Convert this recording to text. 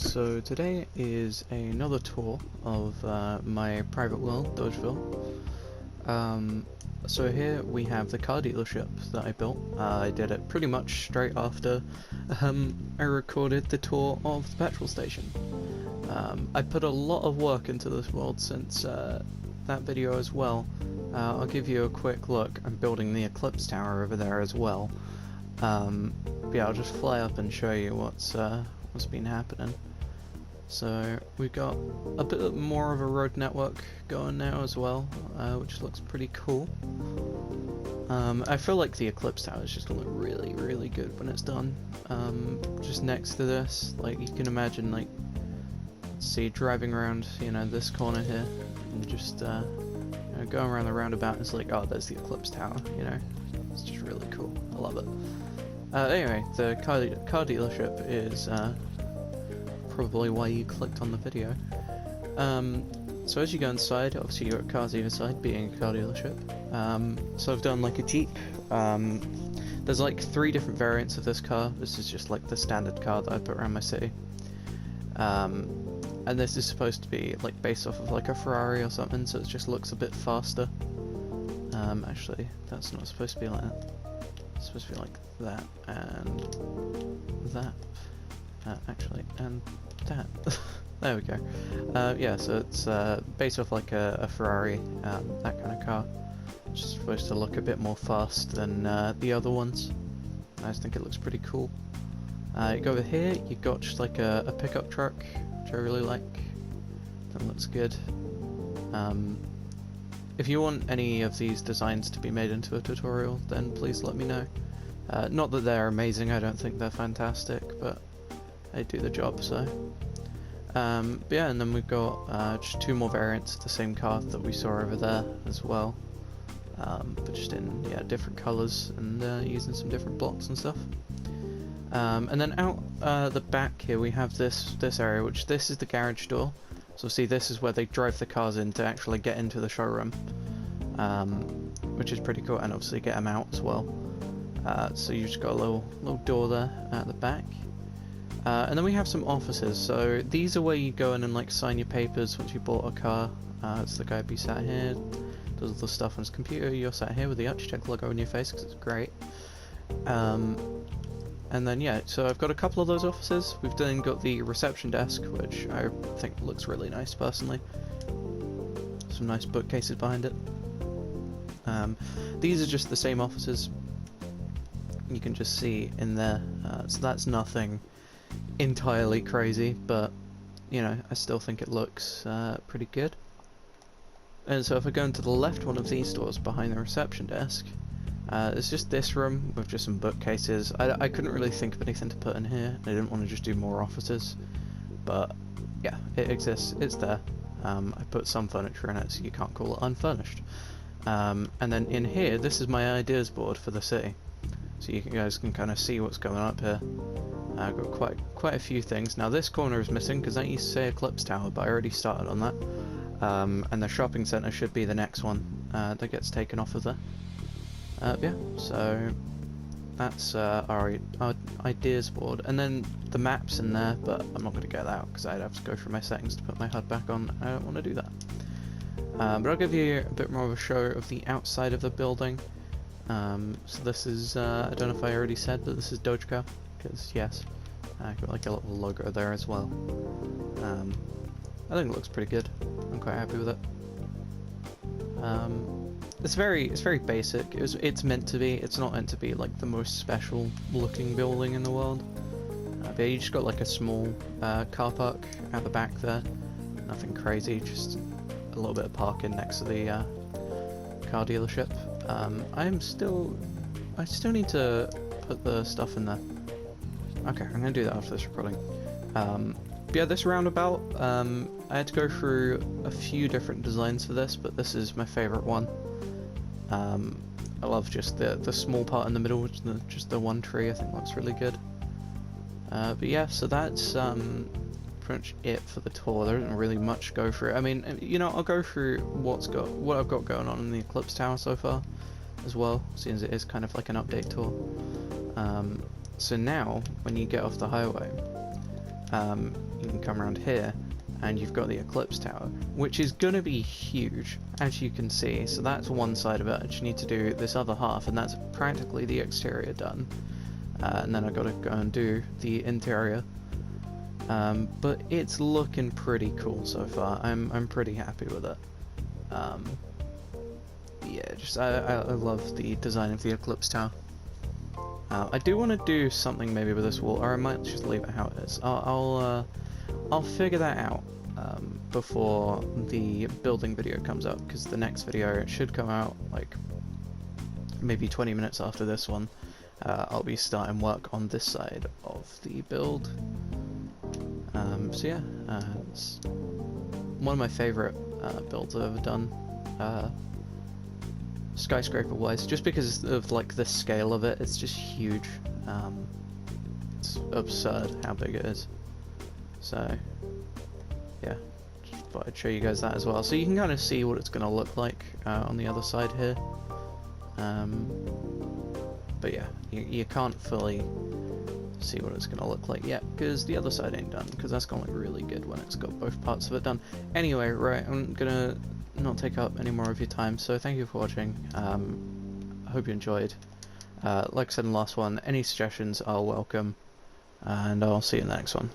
So today is another tour of my private world, Dogeville. So here we have the car dealership that I built. I did it pretty much straight after I recorded the tour of the petrol station. I put a lot of work into this world since that video as well. I'll give you a quick look. I'm building the Eclipse Tower over there as well. Yeah, I'll just fly up and show you what's been happening. So we've got a bit more of a road network going now as well, which looks pretty cool. I feel like the Eclipse Tower is just gonna look really, really good when it's done. Just next to this, like you can imagine, like, see driving around, you know, this corner here, and just going around the roundabout. It's like, oh, there's the Eclipse Tower. You know, it's just really cool. I love it. Anyway, the car dealership is probably why you clicked on the video. So as you go inside, obviously you've got cars either side, being a car dealership. So I've done like a Jeep. There's like 3 different variants of this car. This is just like the standard car that I put around my city. And this is supposed to be like based off of like a Ferrari or something, so it just looks a bit faster. Actually, that's not supposed to be like that. It's supposed to be like that and that. Actually, and that. There we go. Yeah, so it's based off like a Ferrari, that kind of car. It's just supposed to look a bit more fast than the other ones. I just think it looks pretty cool. You go over here, you've got just like a pickup truck, which I really like. That looks good. If you want any of these designs to be made into a tutorial, then please let me know. Not that they're amazing, I don't think they're fantastic, but they do the job, so. But yeah, and then we've got just 2 more variants of the same car that we saw over there as well. But just in, yeah, different colours and using some different blocks and stuff. And then out the back here we have this area, which this is the garage door. So see, this is where they drive the cars in to actually get into the showroom, which is pretty cool, and obviously get them out as well. So you've just got a little door there at the back. And then we have some offices. So these are where you go in and like sign your papers once you bought a car. It's the guy be sat here, does all the stuff on his computer. You're sat here with the Architect logo on your face because it's great. And then yeah, so I've got a couple of those offices. We've then got the reception desk, which I think looks really nice personally. Some nice bookcases behind it. These are just the same offices. You can just see in there. So that's nothing entirely crazy, but you know, I still think it looks pretty good. And so if I go into the left one of these doors behind the reception desk, it's just this room with just some bookcases. I couldn't really think of anything to put in here. I didn't want to just do more offices, but yeah, it exists, it's there. I put some furniture in it, so you can't call it unfurnished. And then in here, this is my ideas board for the city, so you guys can kind of see what's going up here. I've got quite a few things. Now this corner is missing because that used to say Eclipse Tower, but I already started on that. And the shopping centre should be the next one that gets taken off of there. Yeah, so that's our ideas board, and then the map's in there, but I'm not going to get that out because I'd have to go through my settings to put my HUD back on. I don't want to do that. But I'll give you a bit more of a show of the outside of the building. So this is, I don't know if I already said, but this is Dogeville, because yes, I've got like a little logo there as well. I think it looks pretty good. I'm quite happy with it. It's very basic. It's meant to be. It's not meant to be like the most special looking building in the world. But you just got like a small car park at the back there. Nothing crazy. Just a little bit of parking next to the car dealership. I still need to put the stuff in there. Okay, I'm gonna do that after this recording. But yeah, this roundabout, I had to go through a few different designs for this, but this is my favourite one. I love just the small part in the middle, which is just the one tree. I think looks really good. But yeah, so that's pretty much it for the tour. There isn't really much to go through. I mean, you know, I'll go through what I've got going on in the Eclipse Tower so far, as well, seeing as it is kind of like an update tour. So now, when you get off the highway, you can come around here, and you've got the Eclipse Tower, which is going to be huge, as you can see. So that's one side of it. I just need to do this other half, and that's practically the exterior done. And then I've got to go and do the interior. But it's looking pretty cool so far. I'm pretty happy with it. Yeah, just I love the design of the Eclipse Tower. I do want to do something maybe with this wall, or I might just leave it how it is. I'll figure that out before the building video comes out, because the next video should come out like maybe 20 minutes after this one. I'll be starting work on this side of the build. So yeah, it's one of my favourite builds I've ever done, skyscraper wise, just because of like the scale of it. It's just huge. It's absurd how big it is. So yeah, just thought I'd show you guys that as well, so you can kind of see what it's going to look like on the other side here. But yeah, you can't fully see what it's going to look like yet, because the other side ain't done, because that's going to look really good when it's got both parts of it done. Anyway, right, I'm going to not take up any more of your time, so thank you for watching. I hope you enjoyed. Like I said in the last one, any suggestions are welcome, and I'll see you in the next one.